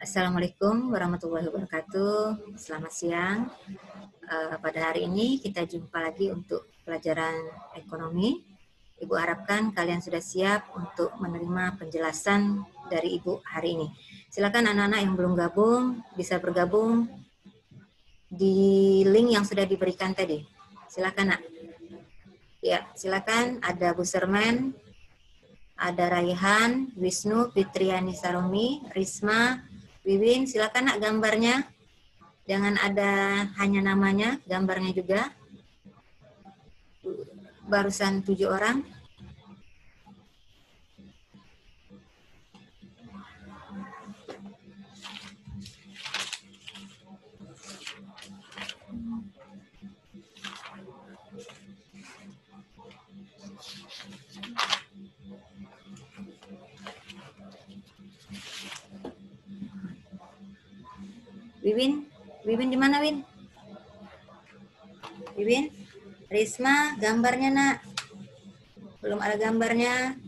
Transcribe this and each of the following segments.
Assalamualaikum warahmatullahi wabarakatuh. Selamat siang. Pada hari ini kita jumpa lagi untuk pelajaran ekonomi. Ibu harapkan kalian sudah siap untuk menerima penjelasan dari Ibu hari ini. Silakan anak-anak yang belum gabung bisa bergabung di link yang sudah diberikan tadi. Silakan, Nak. Ya, silakan. Ada Bu Sermen, ada Raihan, Wisnu, Fitriani Saromi, Risma, Wiwin. Silakan, Nak, gambarnya. Jangan ada hanya namanya, gambarnya juga. Barusan 7 orang. Wiwin, Wiwin di mana, Win? Wiwin, Risma, gambarnya, Nak. Belum ada gambarnya.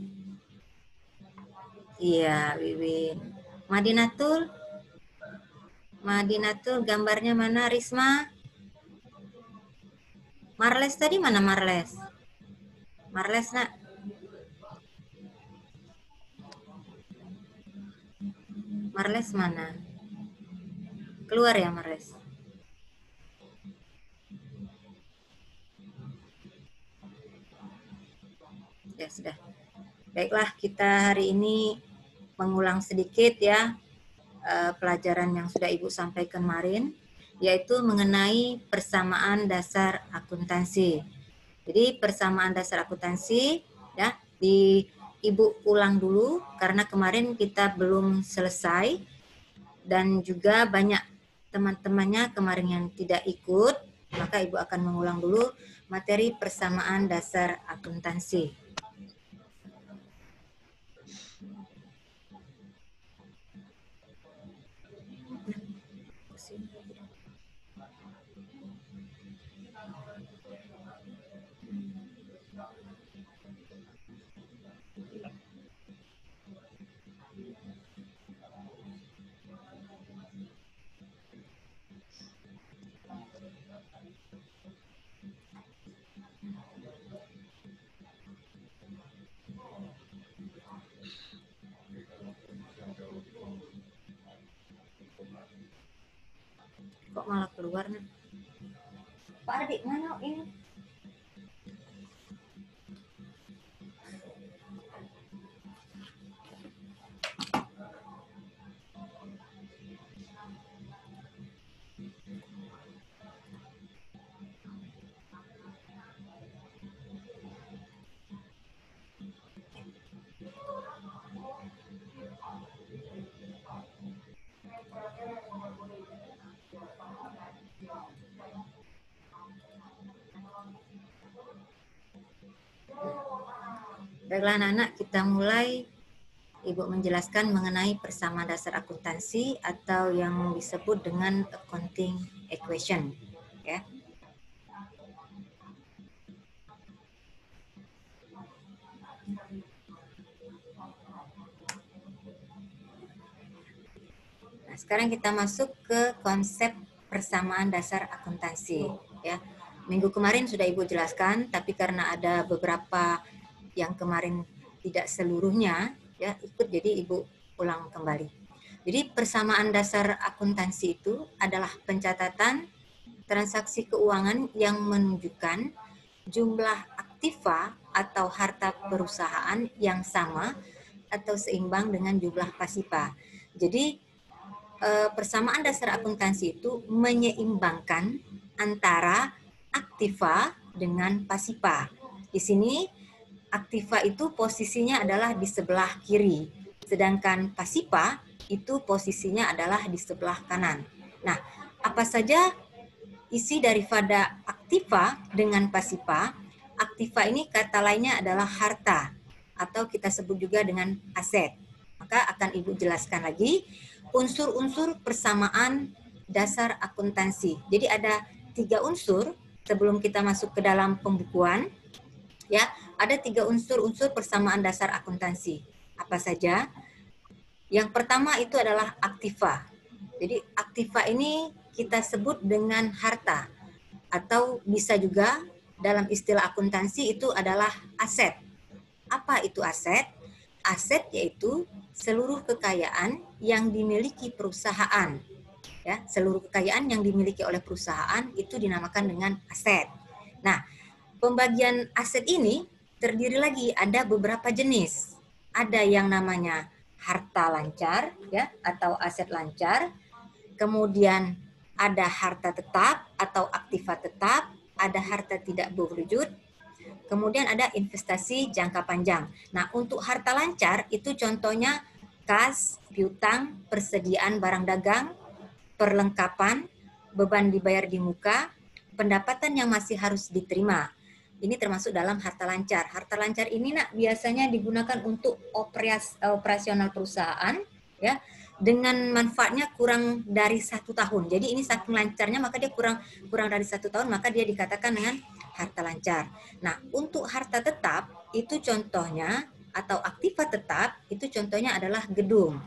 Iya, Wiwin. Madinatul, gambarnya mana, Risma? Marles tadi mana, Marles? Marles, Nak. Marles mana? Keluar ya, Marles? Ya, sudah. Baiklah, kita hari ini mengulang sedikit ya pelajaran yang sudah Ibu sampaikan kemarin, yaitu mengenai persamaan dasar akuntansi. Jadi persamaan dasar akuntansi ya Ibu ulang dulu karena kemarin kita belum selesai dan juga banyak teman-temannya kemarin yang tidak ikut, maka Ibu akan mengulang dulu materi persamaan dasar akuntansi. Kok malah keluar nih? Pak Adik mana ini? Baiklah anak-anak, kita mulai. Ibu menjelaskan mengenai persamaan dasar akuntansi atau yang disebut dengan accounting equation. Ya. Nah, sekarang kita masuk ke konsep persamaan dasar akuntansi. Ya. Minggu kemarin sudah Ibu jelaskan, tapi karena ada beberapa yang kemarin tidak seluruhnya ya ikut, jadi Ibu ulang kembali. Jadi persamaan dasar akuntansi itu adalah pencatatan transaksi keuangan yang menunjukkan jumlah aktiva atau harta perusahaan yang sama atau seimbang dengan jumlah pasiva. Jadi persamaan dasar akuntansi itu menyeimbangkan antara aktiva dengan pasiva. Di sini aktiva itu posisinya adalah di sebelah kiri, sedangkan pasiva itu posisinya adalah di sebelah kanan. Nah, apa saja isi daripada aktiva dengan pasiva? Aktiva ini kata lainnya adalah harta, atau kita sebut juga dengan aset. Maka akan Ibu jelaskan lagi unsur-unsur persamaan dasar akuntansi. Jadi ada 3 unsur sebelum kita masuk ke dalam pembukuan. Ya, ada 3 unsur-unsur persamaan dasar akuntansi. Apa saja? Yang pertama itu adalah aktiva. Jadi aktiva ini kita sebut dengan harta, atau bisa juga dalam istilah akuntansi itu adalah aset. Apa itu aset? Aset yaitu seluruh kekayaan yang dimiliki perusahaan. Ya, seluruh kekayaan yang dimiliki oleh perusahaan itu dinamakan dengan aset. Nah, pembagian aset ini terdiri lagi ada beberapa jenis. Ada yang namanya harta lancar, ya, atau aset lancar. Kemudian ada harta tetap atau aktiva tetap, ada harta tidak berwujud. Kemudian ada investasi jangka panjang. Nah, untuk harta lancar itu contohnya kas, piutang, persediaan barang dagang, perlengkapan, beban dibayar di muka, pendapatan yang masih harus diterima. Ini termasuk dalam harta lancar. Harta lancar ini biasanya digunakan untuk operasional perusahaan, ya, dengan manfaatnya kurang dari 1 tahun. Jadi ini saking lancarnya maka dia kurang dari 1 tahun, maka dia dikatakan dengan harta lancar. Nah, untuk harta tetap itu contohnya atau aktiva tetap itu contohnya adalah gedung,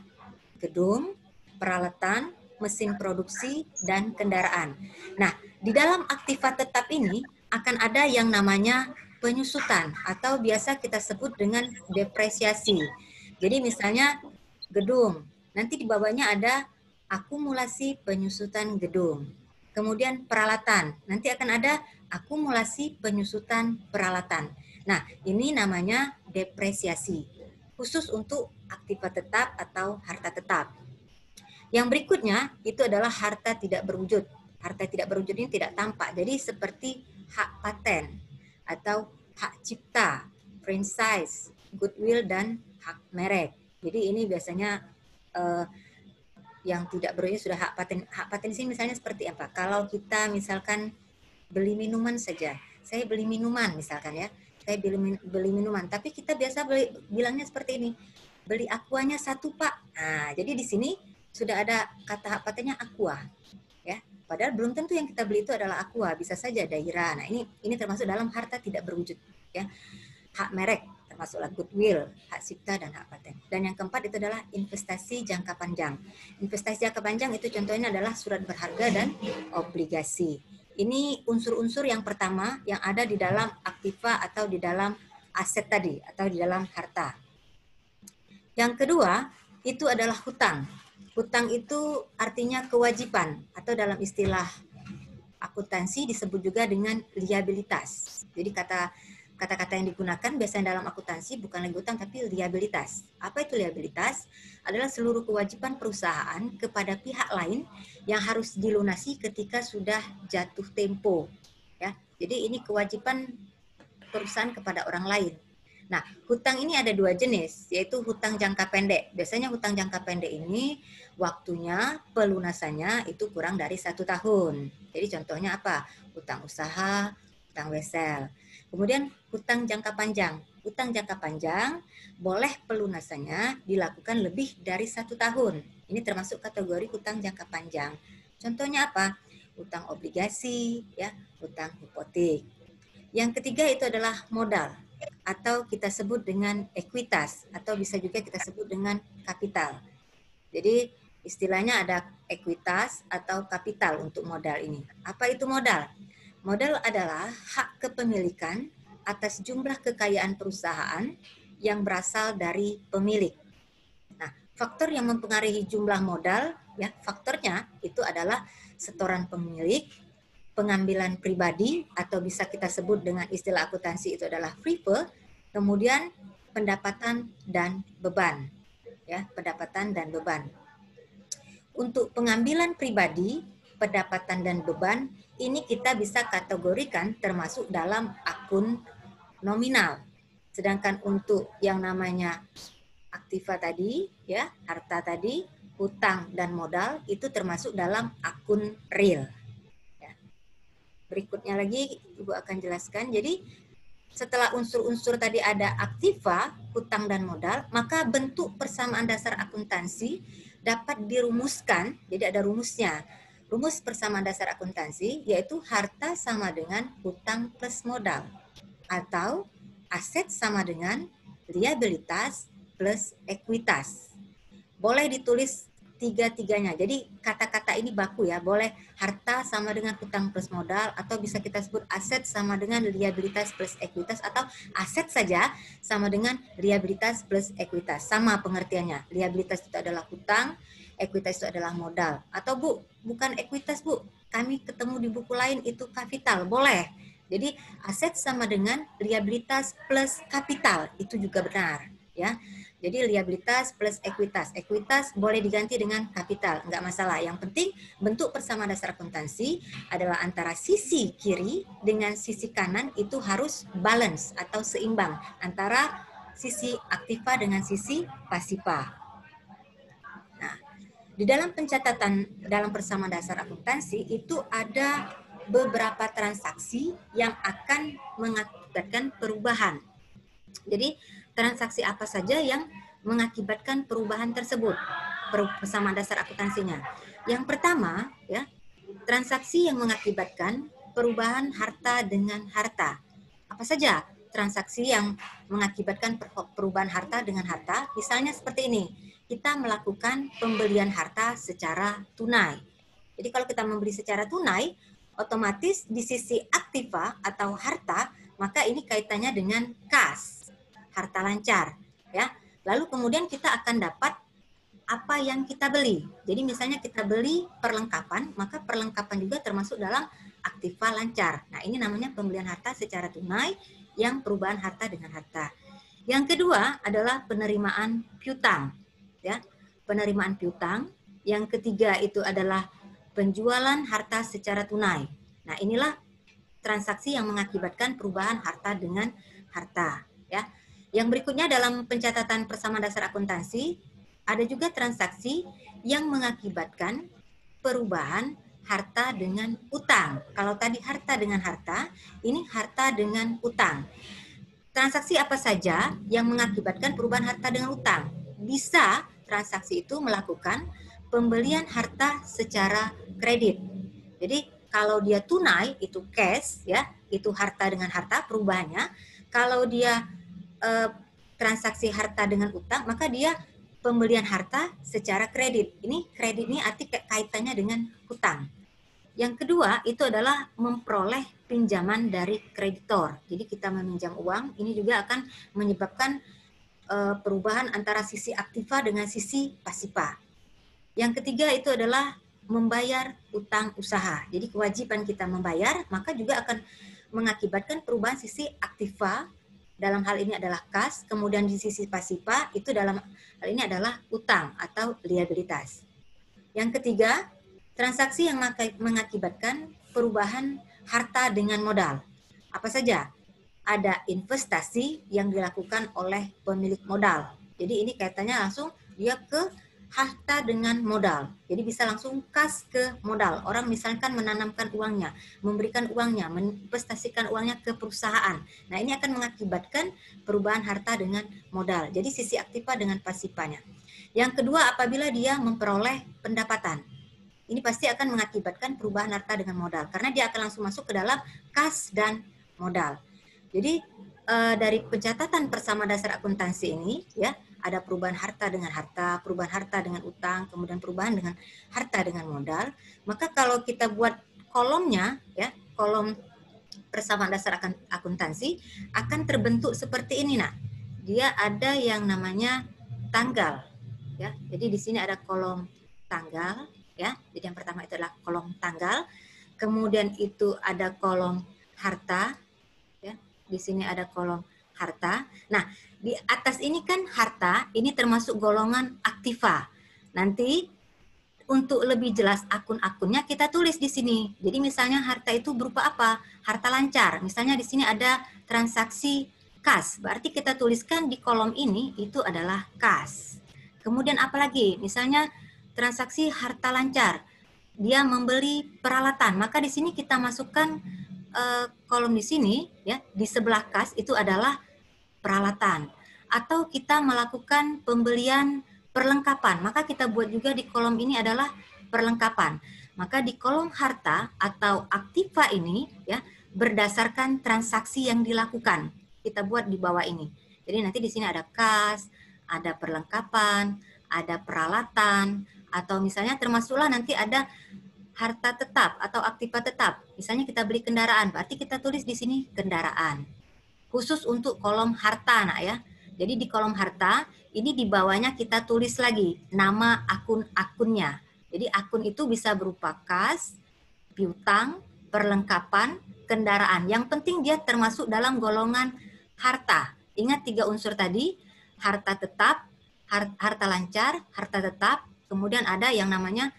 peralatan, mesin produksi, dan kendaraan. Nah, di dalam aktiva tetap ini akan ada yang namanya penyusutan atau biasa kita sebut dengan depresiasi. Jadi misalnya gedung, nanti di bawahnya ada akumulasi penyusutan gedung. Kemudian peralatan, nanti akan ada akumulasi penyusutan peralatan. Nah, ini namanya depresiasi, khusus untuk aktiva tetap atau harta tetap. Yang berikutnya itu adalah harta tidak berwujud. Harta tidak berwujud ini tidak tampak. Jadi seperti hak paten atau hak cipta, franchise, goodwill, dan hak merek. Jadi ini biasanya yang tidak berwujud sudah hak paten. Hak paten sini misalnya seperti apa? Kalau kita misalkan beli minuman saja. Saya beli minuman misalkan ya. Saya beli minuman, tapi kita biasa bilangnya seperti ini. Beli aquanya 1, Pak. Nah, jadi di sini sudah ada kata hak patennya aqua, ya. Padahal belum tentu yang kita beli itu adalah aqua, bisa saja daira. Nah, ini termasuk dalam harta tidak berwujud, ya. Hak merek termasuklah goodwill, hak cipta, dan hak paten. Dan yang keempat itu adalah investasi jangka panjang. Investasi jangka panjang itu contohnya adalah surat berharga dan obligasi. Ini unsur-unsur yang pertama yang ada di dalam aktiva atau di dalam aset tadi atau di dalam harta. Yang kedua itu adalah hutang. Hutang itu artinya kewajiban atau dalam istilah akuntansi disebut juga dengan liabilitas. Jadi kata-kata yang digunakan biasanya dalam akuntansi bukan lagi hutang tapi liabilitas. Apa itu liabilitas? Adalah seluruh kewajiban perusahaan kepada pihak lain yang harus dilunasi ketika sudah jatuh tempo. Ya, jadi ini kewajiban perusahaan kepada orang lain. Nah, hutang ini ada 2 jenis, yaitu hutang jangka pendek. Biasanya hutang jangka pendek ini waktunya pelunasannya itu kurang dari 1 tahun. Jadi contohnya apa? Hutang usaha, hutang wesel. Kemudian hutang jangka panjang. Hutang jangka panjang boleh pelunasannya dilakukan lebih dari 1 tahun. Ini termasuk kategori hutang jangka panjang. Contohnya apa? Hutang obligasi, ya, hutang hipotek. Yang ketiga itu adalah modal atau kita sebut dengan ekuitas atau bisa juga kita sebut dengan kapital. Jadi istilahnya ada ekuitas atau kapital untuk modal ini. Apa itu modal? Modal adalah hak kepemilikan atas jumlah kekayaan perusahaan yang berasal dari pemilik. Nah, faktor yang mempengaruhi jumlah modal, ya, faktornya itu adalah setoran pemilik, pengambilan pribadi atau bisa kita sebut dengan istilah akuntansi itu adalah free float, kemudian pendapatan dan beban, ya, pendapatan dan beban. Untuk pengambilan pribadi, pendapatan dan beban ini kita bisa kategorikan termasuk dalam akun nominal. Sedangkan untuk yang namanya aktiva tadi, ya, harta tadi, hutang dan modal itu termasuk dalam akun real. Berikutnya lagi Ibu akan jelaskan. Jadi setelah unsur-unsur tadi ada aktiva, hutang dan modal, maka bentuk persamaan dasar akuntansi dapat dirumuskan. Jadi ada rumusnya. Rumus persamaan dasar akuntansi yaitu harta sama dengan hutang plus modal atau aset sama dengan liabilitas plus ekuitas. boleh ditulis tiga-tiganya. Jadi kata-kata ini baku ya, boleh harta sama dengan hutang plus modal, atau bisa kita sebut aset sama dengan liabilitas plus ekuitas, atau aset saja sama dengan liabilitas plus ekuitas. Sama pengertiannya, liabilitas itu adalah hutang, ekuitas itu adalah modal. Atau Bu, bukan ekuitas Bu, kami ketemu di buku lain itu kapital, boleh. Jadi aset sama dengan liabilitas plus kapital, itu juga benar ya. Jadi liabilitas plus ekuitas. Ekuitas boleh diganti dengan kapital, nggak masalah. Yang penting bentuk persamaan dasar akuntansi adalah antara sisi kiri dengan sisi kanan itu harus balance atau seimbang antara sisi aktiva dengan sisi pasiva. Nah, di dalam pencatatan dalam persamaan dasar akuntansi itu ada beberapa transaksi yang akan mengakibatkan perubahan. Jadi transaksi apa saja yang mengakibatkan perubahan tersebut, persamaan dasar akuntansinya. Yang pertama, ya, transaksi yang mengakibatkan perubahan harta dengan harta. Apa saja transaksi yang mengakibatkan perubahan harta dengan harta? Misalnya seperti ini, kita melakukan pembelian harta secara tunai. Jadi kalau kita membeli secara tunai, otomatis di sisi aktiva atau harta, maka ini kaitannya dengan kas, harta lancar, ya. Lalu kemudian kita akan dapat apa yang kita beli. Jadi misalnya kita beli perlengkapan, maka perlengkapan juga termasuk dalam aktiva lancar. Nah, ini namanya pembelian harta secara tunai yang perubahan harta dengan harta. Yang kedua adalah penerimaan piutang, ya. Penerimaan piutang. Yang ketiga itu adalah penjualan harta secara tunai. Nah, inilah transaksi yang mengakibatkan perubahan harta dengan harta, ya. Yang berikutnya dalam pencatatan persamaan dasar akuntansi, ada juga transaksi yang mengakibatkan perubahan harta dengan utang. Kalau tadi harta dengan harta, ini harta dengan utang. Transaksi apa saja yang mengakibatkan perubahan harta dengan utang? Bisa transaksi itu melakukan pembelian harta secara kredit. Jadi kalau dia tunai itu cash, ya, itu harta dengan harta perubahannya. Kalau dia transaksi harta dengan utang, maka dia pembelian harta secara kredit. Ini kredit ini arti kaitannya dengan hutang. Yang kedua itu adalah memperoleh pinjaman dari kreditor. Jadi kita meminjam uang, ini juga akan menyebabkan perubahan antara sisi aktiva dengan sisi pasiva. Yang ketiga itu adalah membayar utang usaha. Jadi kewajiban kita membayar, maka juga akan mengakibatkan perubahan sisi aktiva, dalam hal ini adalah kas, kemudian di sisi pasiva itu dalam hal ini adalah utang atau liabilitas. Yang ketiga, transaksi yang mengakibatkan perubahan harta dengan modal. Apa saja? Ada investasi yang dilakukan oleh pemilik modal. Jadi ini kaitannya langsung dia ke harta dengan modal. Jadi bisa langsung kas ke modal. Orang misalkan menanamkan uangnya, memberikan uangnya, menginvestasikan uangnya ke perusahaan. Nah, ini akan mengakibatkan perubahan harta dengan modal. Jadi sisi aktiva dengan pasifanya. Yang kedua, apabila dia memperoleh pendapatan. Ini pasti akan mengakibatkan perubahan harta dengan modal. Karena dia akan langsung masuk ke dalam kas dan modal. Jadi dari pencatatan persamaan dasar akuntansi ini, ya, ada perubahan harta dengan harta, perubahan harta dengan utang, kemudian perubahan dengan harta dengan modal. Maka kalau kita buat kolomnya, ya, kolom persamaan dasar akuntansi akan terbentuk seperti ini, nah. Dia ada yang namanya tanggal, ya. Jadi di sini ada kolom tanggal, ya. Jadi yang pertama itu adalah kolom tanggal. Kemudian itu ada kolom harta, ya. Di sini ada kolom harta. Nah, di atas ini kan harta, ini termasuk golongan aktiva. Nanti untuk lebih jelas akun-akunnya kita tulis di sini. Jadi misalnya harta itu berupa apa? Harta lancar. Misalnya di sini ada transaksi kas. Berarti kita tuliskan di kolom ini itu adalah kas. Kemudian apa lagi? Misalnya transaksi harta lancar. Dia membeli peralatan. Maka di sini kita masukkan kolom di sini, ya, di sebelah kas itu adalah peralatan. Atau kita melakukan pembelian perlengkapan, maka kita buat juga di kolom ini adalah perlengkapan. Maka di kolom harta atau aktiva ini, ya, berdasarkan transaksi yang dilakukan, kita buat di bawah ini. Jadi nanti di sini ada kas, ada perlengkapan, ada peralatan, atau misalnya termasuklah nanti ada harta tetap atau aktiva tetap. Misalnya kita beli kendaraan, berarti kita tulis di sini kendaraan. Khusus untuk kolom harta, nak ya. Jadi di kolom harta, ini di bawahnya kita tulis lagi nama akun-akunnya. Jadi akun itu bisa berupa kas, piutang, perlengkapan, kendaraan. Yang penting dia termasuk dalam golongan harta. Ingat 3 unsur tadi, harta tetap, harta lancar, harta tetap, kemudian ada yang namanya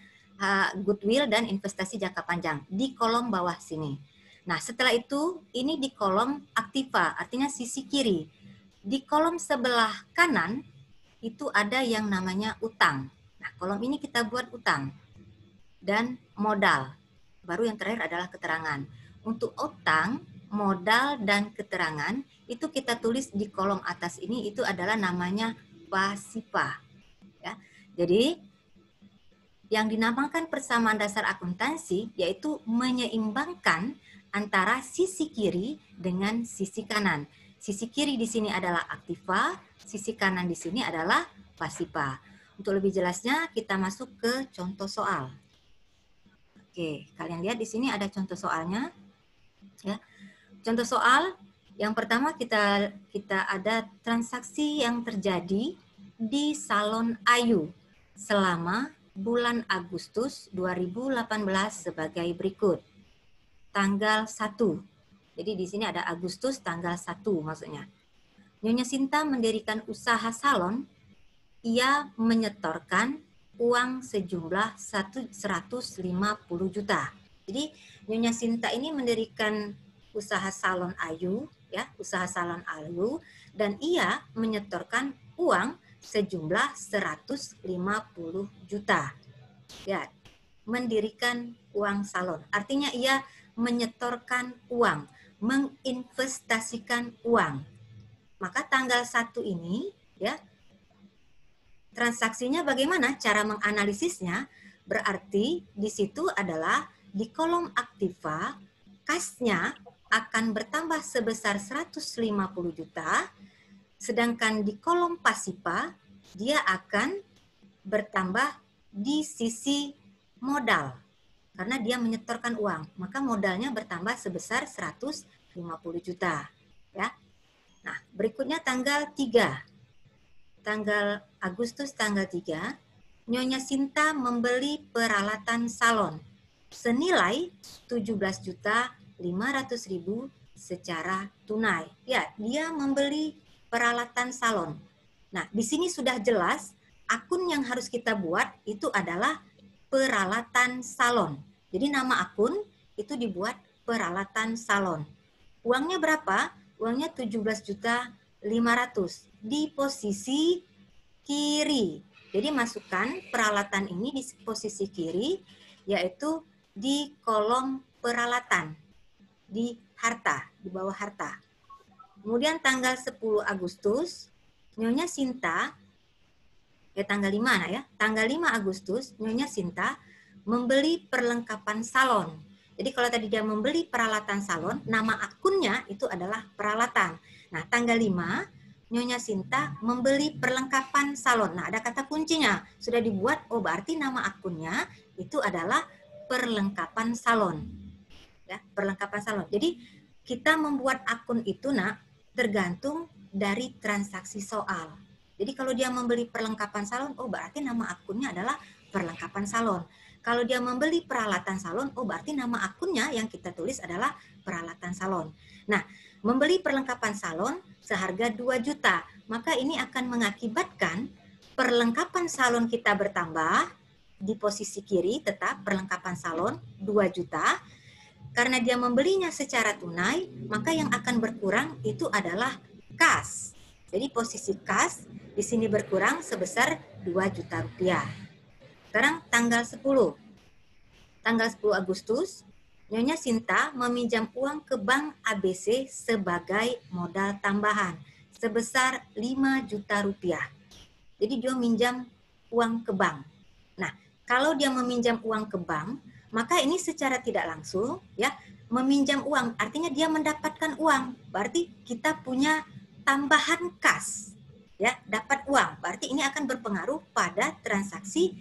goodwill dan investasi jangka panjang di kolom bawah sini. Nah, setelah itu ini di kolom aktiva, artinya sisi kiri. Di kolom sebelah kanan itu ada yang namanya utang. Nah, kolom ini kita buat utang dan modal. Baru yang terakhir adalah keterangan. Untuk utang, modal, dan keterangan itu kita tulis di kolom atas ini, itu adalah namanya pasipa. Ya. Jadi yang dinamakan persamaan dasar akuntansi yaitu menyeimbangkan antara sisi kiri dengan sisi kanan. Sisi kiri di sini adalah aktiva, sisi kanan di sini adalah pasipa. Untuk lebih jelasnya kita masuk ke contoh soal. Oke, kalian lihat di sini ada contoh soalnya. Ya. Contoh soal yang pertama kita ada transaksi yang terjadi di Salon Ayu selama bulan Agustus 2018 sebagai berikut. Tanggal 1. Jadi di sini ada Agustus tanggal 1 maksudnya. Nyonya Sinta mendirikan usaha salon. Ia menyetorkan uang sejumlah 150 juta. Jadi Nyonya Sinta ini mendirikan usaha salon Ayu, ya, usaha salon Ayu, dan ia menyetorkan uang sejumlah 150 juta. Ya, mendirikan uang salon. Artinya ia menyetorkan uang, menginvestasikan uang. Maka tanggal 1 ini, ya, transaksinya bagaimana? Cara menganalisisnya berarti di situ adalah di kolom aktiva, kasnya akan bertambah sebesar 150 juta, sedangkan di kolom pasipa dia akan bertambah di sisi modal. Karena dia menyetorkan uang, maka modalnya bertambah sebesar 150 juta. Ya. Nah, berikutnya tanggal 3. Tanggal Agustus tanggal 3, Nyonya Sinta membeli peralatan salon senilai 17.500.000 secara tunai. Ya, dia membeli peralatan salon. Nah, di sini sudah jelas akun yang harus kita buat itu adalah peralatan salon. Jadi nama akun itu dibuat peralatan salon. Uangnya berapa? Uangnya 17.500.000 di posisi kiri. Jadi masukkan peralatan ini di posisi kiri, yaitu di kolom peralatan, di harta, di bawah harta. Kemudian tanggal 10 Agustus, Nyonya Sinta, tanggal 5 nah ya, tanggal 5 Agustus, Nyonya Sinta membeli perlengkapan salon. Jadi kalau tadi dia membeli peralatan salon, nama akunnya itu adalah peralatan. Nah, tanggal 5, Nyonya Sinta membeli perlengkapan salon. Nah, ada kata kuncinya. Sudah dibuat, oh berarti nama akunnya itu adalah perlengkapan salon. Ya, perlengkapan salon. Jadi kita membuat akun itu, nak, tergantung dari transaksi soal. Jadi kalau dia membeli perlengkapan salon, oh berarti nama akunnya adalah perlengkapan salon. Kalau dia membeli peralatan salon, oh berarti nama akunnya yang kita tulis adalah peralatan salon. Nah, membeli perlengkapan salon seharga 2 juta, maka ini akan mengakibatkan perlengkapan salon kita bertambah di posisi kiri, tetap perlengkapan salon 2 juta. Karena dia membelinya secara tunai, maka yang akan berkurang itu adalah kas. Jadi posisi kas di sini berkurang sebesar 2 juta rupiah. Sekarang tanggal 10. Tanggal 10 Agustus, Nyonya Sinta meminjam uang ke Bank ABC sebagai modal tambahan sebesar 5 juta rupiah. Jadi dia minjam uang ke bank. Nah, kalau dia meminjam uang ke bank, maka ini secara tidak langsung ya meminjam uang, artinya dia mendapatkan uang. Berarti kita punya tambahan kas. ya, dapat uang. Berarti ini akan berpengaruh pada transaksi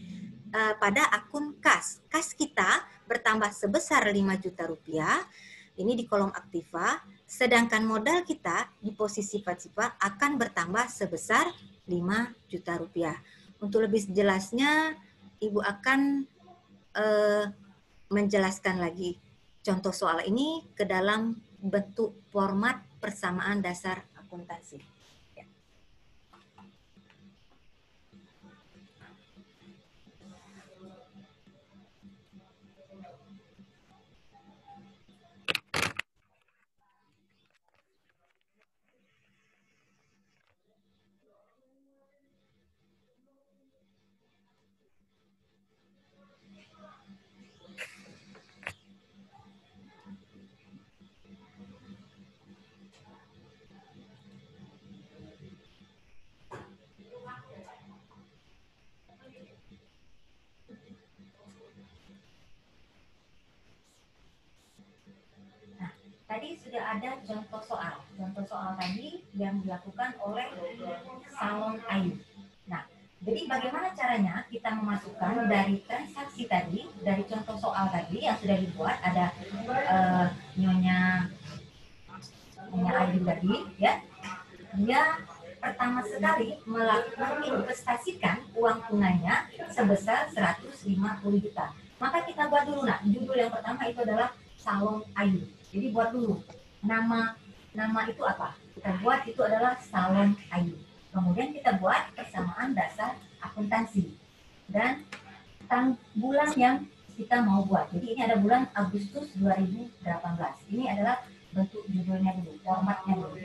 pada akun kas. Kas kita bertambah sebesar 5 juta rupiah, ini di kolom aktiva, sedangkan modal kita di posisi pasifa akan bertambah sebesar 5 juta rupiah. Untuk lebih jelasnya, Ibu akan menjelaskan lagi contoh soal ini ke dalam bentuk format persamaan dasar akuntansi. Tadi sudah ada contoh soal. Contoh soal tadi yang dilakukan oleh Salon Ayu. Nah, jadi bagaimana caranya kita memasukkan dari transaksi tadi, dari contoh soal tadi yang sudah dibuat, ada Nyonya Ayu tadi, ya. Dia pertama sekali menginvestasikan uang tunainya sebesar 150 juta. Maka kita buat dulu, nah, judul yang pertama itu adalah Salon Ayu. Jadi buat dulu nama itu apa? Kita buat itu adalah Salon Ayu. Kemudian kita buat persamaan dasar akuntansi dan bulan yang kita mau buat. Jadi ini ada bulan Agustus 2018. Ini adalah bentuk judulnya dulu, formatnya dulu.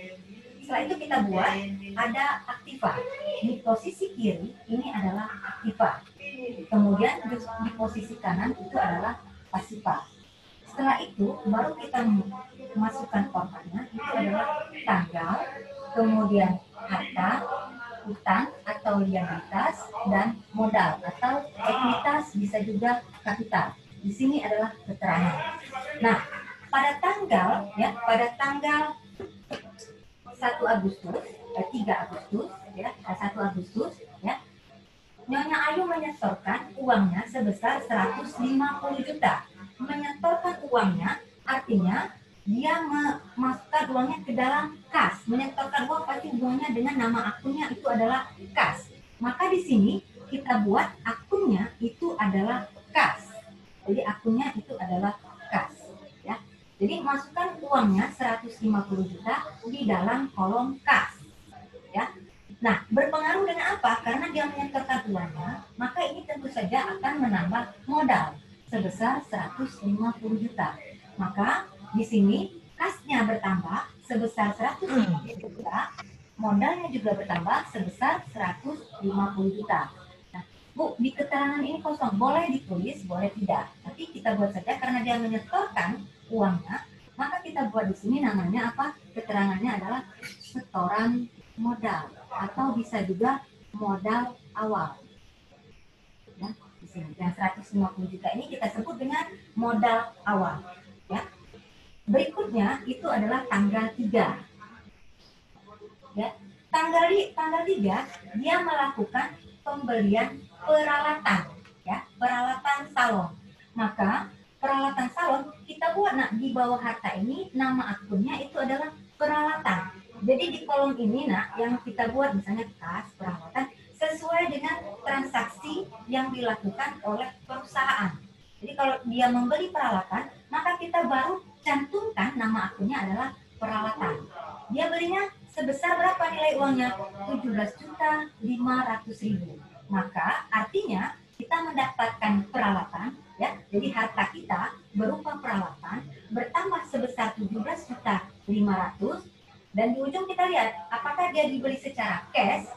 Setelah itu kita buat ada aktiva. Di posisi kiri ini adalah aktiva. Kemudian di posisi kanan itu adalah pasifa. Setelah itu baru kita masukkan formatnya, itu adalah tanggal, kemudian harta, utang atau liabilitas, dan modal atau ekuitas, bisa juga kapital. Di sini adalah keterangan. Nah, pada tanggal 1 Agustus, 3 Agustus, ya, 1 Agustus, ya, Nyonya Ayu menyetorkan uangnya sebesar 150 juta. Menyetorkan uangnya artinya dia memasukkan uangnya ke dalam kas. Menyetorkan uang pasti uangnya dengan nama akunnya itu adalah kas. Maka di sini kita buat akunnya itu adalah kas. Jadi akunnya itu adalah kas, ya. Jadi masukkan uangnya 150 juta di dalam kolom kas, ya. Nah, berpengaruh dengan apa? Karena dia menyetorkan uangnya, maka ini tentu saja akan menambah modal sebesar 150 juta. Maka di sini kasnya bertambah sebesar 150 juta, modalnya juga bertambah sebesar 150 juta. Nah, Bu, di keterangan ini kosong, boleh ditulis, boleh tidak. Tapi kita buat saja karena dia menyetorkan uangnya, maka kita buat di sini namanya apa? Keterangannya adalah setoran modal atau bisa juga modal awal. Ya, di sini yang 150 juta ini kita sebut dengan modal awal, ya. Berikutnya itu adalah tanggal 3. Ya. Tanggal 3 dia melakukan pembelian peralatan, ya, peralatan salon. Maka peralatan salon kita buat, nah, di bawah harta ini nama akunnya itu adalah peralatan. Jadi di kolom ini, nah, yang kita buat misalnya kas peralatan sesuai dengan transaksi yang dilakukan oleh perusahaan. Jadi kalau dia membeli peralatan, maka kita baru cantumkan nama akunnya adalah peralatan. Dia belinya sebesar berapa nilai uangnya? 17.500.000. Maka artinya kita mendapatkan peralatan, ya. Jadi harta kita berupa peralatan bertambah sebesar 17.500.000. Dan di ujung kita lihat apakah dia dibeli secara cash,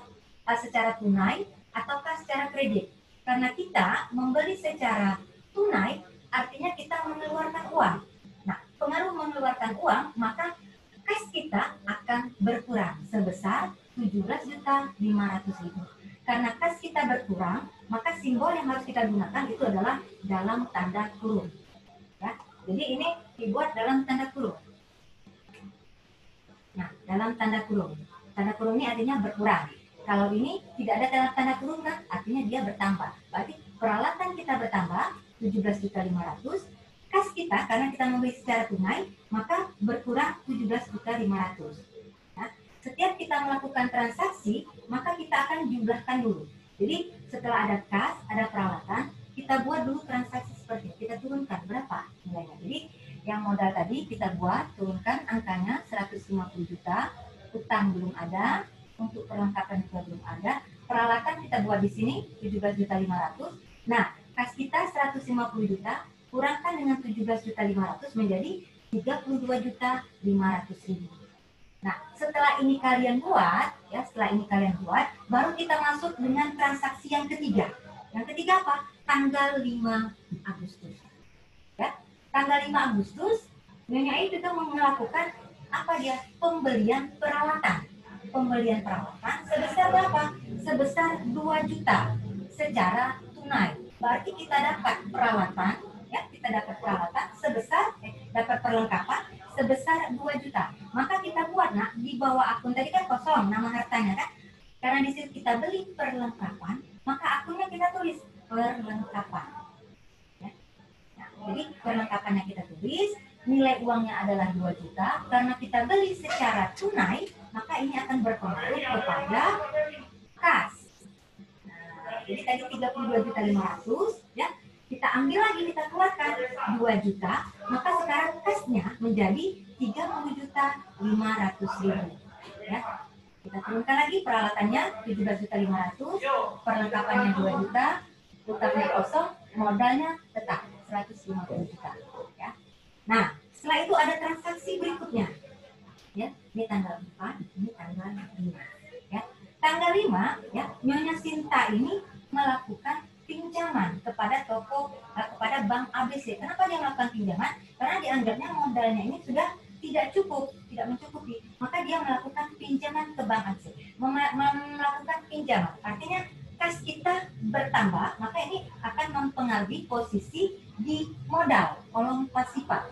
secara tunai, ataukah secara kredit. Karena kita membeli secara tunai, artinya kita mengeluarkan uang. Nah, pengaruh mengeluarkan uang, maka cash kita akan berkurang sebesar 17.500.000. Karena kas kita berkurang, maka simbol yang harus kita gunakan itu adalah dalam tanda kurung. Ya, jadi ini dibuat dalam tanda kurung. Nah, dalam tanda kurung. Tanda kurung ini artinya berkurang. Kalau ini tidak ada tanda kurung kan, artinya dia bertambah. Berarti peralatan kita bertambah 17.500.000, kas kita karena kita membeli secara tunai maka berkurang 17.500.000. Nah, setiap kita melakukan transaksi maka kita akan jumlahkan dulu. Jadi setelah ada kas, ada peralatan, kita buat dulu transaksi seperti ini. Kita turunkan berapa nilainya. Jadi yang modal tadi kita buat, turunkan angkanya 150 juta, utang belum ada, untuk perlengkapan juga belum ada, peralatan kita buat di sini 17.500.000. Nah, kas kita 150 juta, kurangkan dengan 17.500.000 menjadi 32.500.000. Nah, setelah ini kalian buat, ya, baru kita masuk dengan transaksi yang ketiga. Yang ketiga apa? Tanggal 5 Agustus. Ya, tanggal 5 Agustus, Nyonya itu melakukan apa dia? Pembelian peralatan. Pembelian peralatan sebesar berapa? Sebesar 2 juta secara tunai. Berarti kita dapat peralatan, ya, sebesar dapat perlengkapan sebesar 2 juta. Maka kita buat, nah, di bawah akun tadi kan kosong nama hartanya kan? Karena di situ kita beli perlengkapan, maka akunnya kita tulis perlengkapan. Ya. Nah, jadi perlengkapannya kita tulis, nilai uangnya adalah 2 juta. Karena kita beli secara tunai, maka ini akan berpengaruh kepada kas. Nah, jadi tadi 32.500.000, ya. Kita ambil lagi, kita keluarkan 2 juta, maka sekarang kasnya menjadi 30.500.000. Ya. Kita turunkan lagi peralatannya 17.500.000, perlengkapannya 2 juta, utangnya kosong, modalnya tetap 150 juta. Ya. Nah, setelah itu ada transaksi berikutnya. Ya, ini tanggal 4, ini tanggal 5. Ya. Tanggal 5, ya, Nyonya Sinta ini melakukan pinjaman kepada kepada Bank ABC. Kenapa dia melakukan pinjaman? Karena dianggapnya modalnya ini sudah tidak mencukupi. Maka dia melakukan pinjaman ke Bank ABC. Melakukan pinjaman, artinya kas kita bertambah, maka ini akan mempengaruhi posisi di modal, kolom pasifa.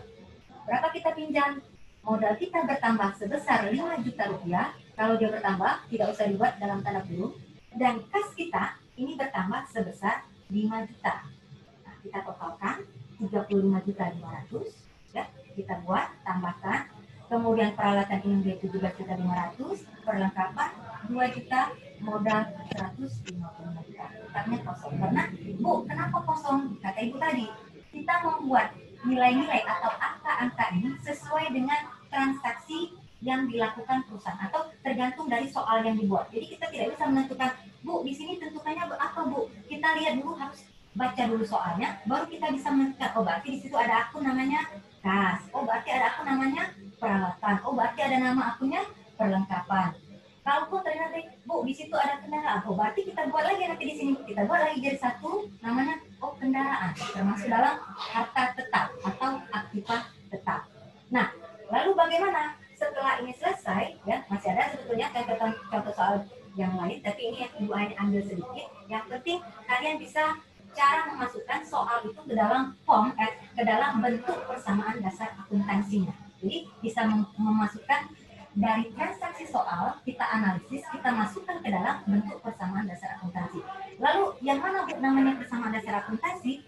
Berapa kita pinjam? Modal kita bertambah sebesar 5 juta rupiah. Kalau dia bertambah, tidak usah dibuat dalam tanda kurung. Dan kas kita ini bertambah sebesar 5 juta. Nah, kita totalkan 35.500.000. Ya, kita buat, tambahkan. Kemudian peralatan ini menjadi 17.500.000, perlengkapan 2 juta, modal 150 juta. Utangnya kosong. Karena, Bu, kenapa kosong? Kata Ibu tadi, kita membuat nilai-nilai atau angka-angka ini sesuai dengan transaksi yang dilakukan perusahaan atau tergantung dari soal yang dibuat. Jadi kita tidak bisa menentukan, Bu, di sini tentukannya apa, Bu? Kita lihat dulu, harus baca dulu soalnya, baru kita bisa menentukan, oh berarti di situ ada akun namanya kas, oh berarti ada akun namanya peralatan, oh berarti ada nama akunnya perlengkapan. Kalaupun ternyata, Bu, di situ ada kendaraan, oh berarti kita buat lagi nanti di sini, kita buat lagi jadi satu, namanya oh kendaraan, termasuk dalam harta tetap atau aktiva tetap. Nah, lalu bagaimana? Setelah ini selesai, ya masih ada sebetulnya contoh soal yang lain, tapi ini yang Ibu hanya ambil sedikit. Yang penting kalian bisa cara memasukkan soal itu ke dalam form, ke dalam bentuk persamaan dasar akuntansinya. Jadi bisa memasukkan dari transaksi soal, kita analisis, kita masukkan ke dalam bentuk persamaan dasar akuntansi. Lalu yang mana Bu namanya persamaan dasar akuntansi?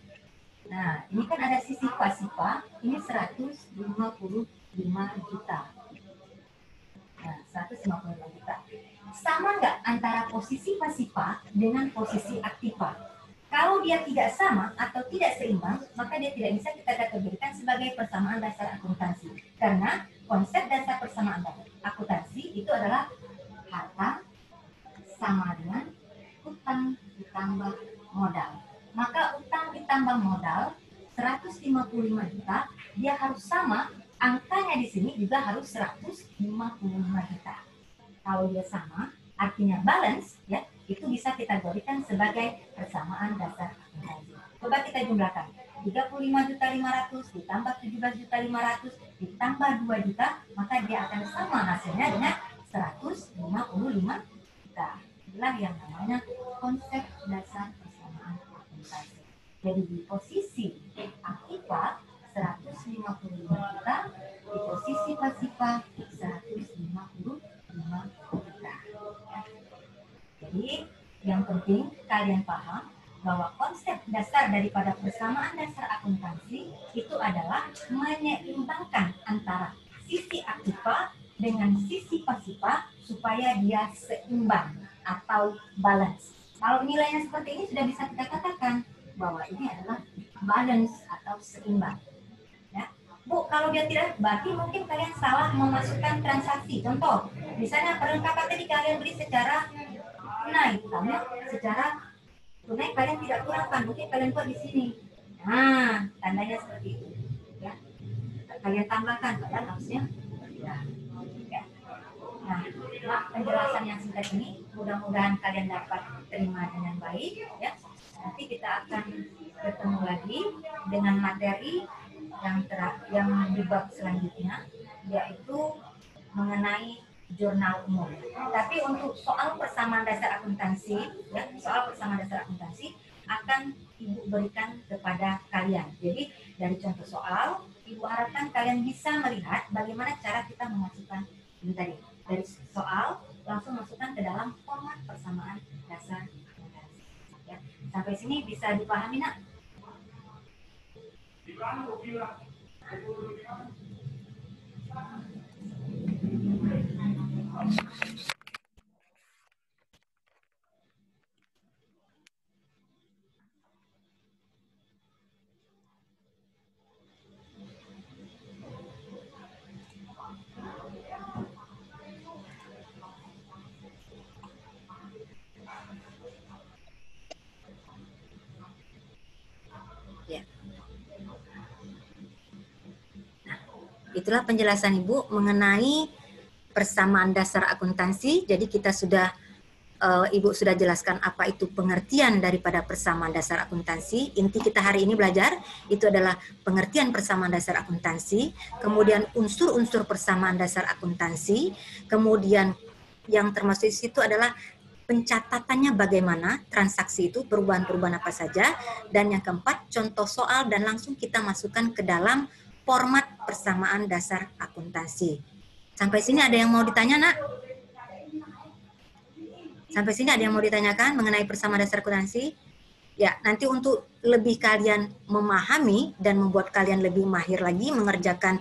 Nah, ini kan ada sisi pasifa, ini 155 juta. Nah, 155 juta. Sama nggak antara posisi pasifa dengan posisi aktiva? Kalau dia tidak sama atau tidak seimbang, maka dia tidak bisa kita kategorikan sebagai persamaan dasar akuntansi. Karena konsep dasar persamaan akuntansi itu adalah harta sama dengan utang ditambah modal. Maka utang ditambah modal 155 juta, dia harus sama, angkanya di sini juga harus 155 juta. Kalau dia sama, artinya balance, ya, itu bisa kita kategorikan sebagai persamaan dasar akuntansi. Coba kita jumlahkan. 35.500.000 ditambah 17.500.000 ditambah 2 juta, maka dia akan sama hasilnya dengan 155 juta. Inilah yang namanya konsep dasar persamaan akuntansi. Jadi di posisi aktiva 155 juta, di posisi pasifa 155 juta. bahwa konsep dasar daripada persamaan dasar akuntansi itu adalah menyeimbangkan antara sisi aktiva dengan sisi pasiva supaya dia seimbang atau balance. Kalau nilainya seperti ini sudah bisa kita katakan bahwa ini adalah balance atau seimbang. Ya. Bu, kalau dia tidak, berarti mungkin kalian salah memasukkan transaksi. Contoh, misalnya perlengkapan tadi kalian beli secara tunai, secara tunai kalian tidak kurangkan, mungkin kalian buat di sini. Nah, tandanya seperti itu. Ya. Kalian tambahkan, padahal harusnya tidak. Ya. Nah, penjelasan yang singkat ini mudah-mudahan kalian dapat terima dengan baik. Ya. Nanti kita akan bertemu lagi dengan materi yang di bab selanjutnya, yaitu mengenai jurnal umum. Tapi untuk soal persamaan dasar akuntansi, ya, soal persamaan dasar akuntansi akan Ibu berikan kepada kalian. Jadi dari contoh soal, Ibu harapkan kalian bisa melihat bagaimana cara kita memasukkan ini tadi. Dari soal langsung masukkan ke dalam format persamaan dasar akuntansi. Ya. Sampai sini bisa dipahami, Nak? Ya. Nah, itulah penjelasan Ibu mengenai persamaan dasar akuntansi. Jadi kita sudah Ibu sudah jelaskan apa itu pengertian daripada persamaan dasar akuntansi. Inti kita hari ini belajar itu adalah pengertian persamaan dasar akuntansi, kemudian unsur-unsur persamaan dasar akuntansi, kemudian yang termasuk di situ adalah pencatatannya bagaimana, transaksi itu, perubahan-perubahan apa saja, dan yang keempat, contoh soal dan langsung kita masukkan ke dalam format persamaan dasar akuntansi. Sampai sini ada yang mau ditanya, Nak? Sampai sini ada yang mau ditanyakan mengenai persamaan dasar akuntansi? Ya, nanti untuk lebih kalian memahami dan membuat kalian lebih mahir lagi mengerjakan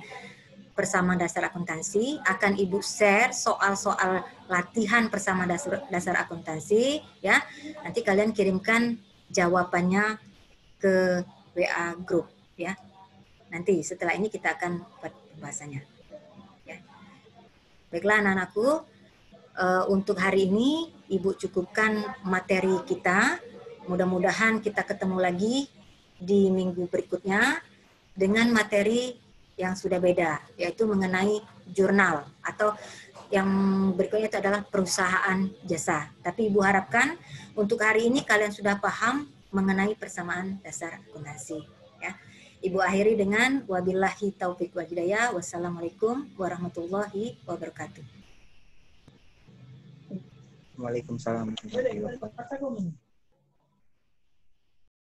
persamaan dasar akuntansi, akan Ibu share soal-soal latihan persamaan dasar akuntansi, ya. Nanti kalian kirimkan jawabannya ke WA group, ya. Nanti setelah ini kita akan buat pembahasannya. Ya. Baiklah anak-anakku, untuk hari ini Ibu cukupkan materi kita. Mudah-mudahan kita ketemu lagi di minggu berikutnya dengan materi yang sudah beda, yaitu mengenai jurnal atau yang berikutnya itu adalah perusahaan jasa. Tapi Ibu harapkan untuk hari ini kalian sudah paham mengenai persamaan dasar akuntansi. Ya. Ibu akhiri dengan wabillahi taufiq wal hidayah. Wassalamualaikum warahmatullahi wabarakatuh. Waalaikumsalam warahmatullahi wabarakatuh.